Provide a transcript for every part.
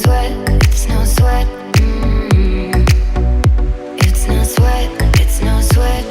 sweat, it's no sweat. It's no sweat, it's no sweat.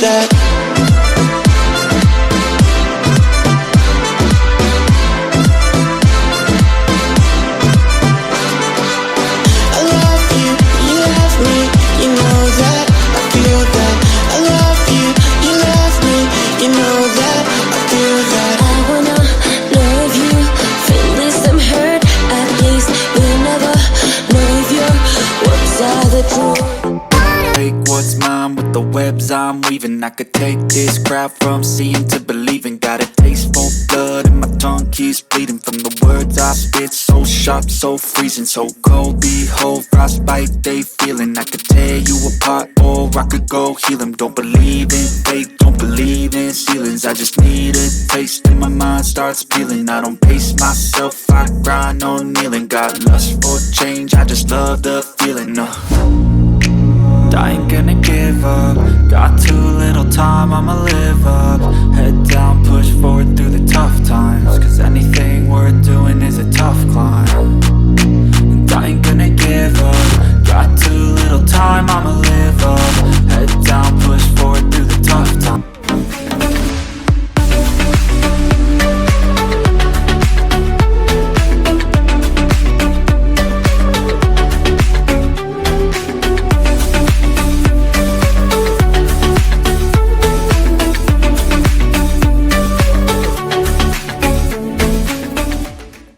that. I love you, you love me, you know that. I feel that. I love you, you love me, you know that. I feel that. I wanna love you, feeling some hurt. At least you never know if your words are the truth. Take what's mine with the webs I'm weaving. I could take this crowd from seeing to believing. Got a taste for blood and my tongue keeps bleeding from the words I spit. So sharp, so freezing, so cold. Behold, frostbite they feeling. I could tear you apart or I could go heal them. Don't believe in fate, don't believe in ceilings. I just need a taste and my mind starts peeling. I don't pace myself, I grind on kneeling. Got lust for change, I just love the feeling. I ain't gonna give up. Got too little time, I'ma live up.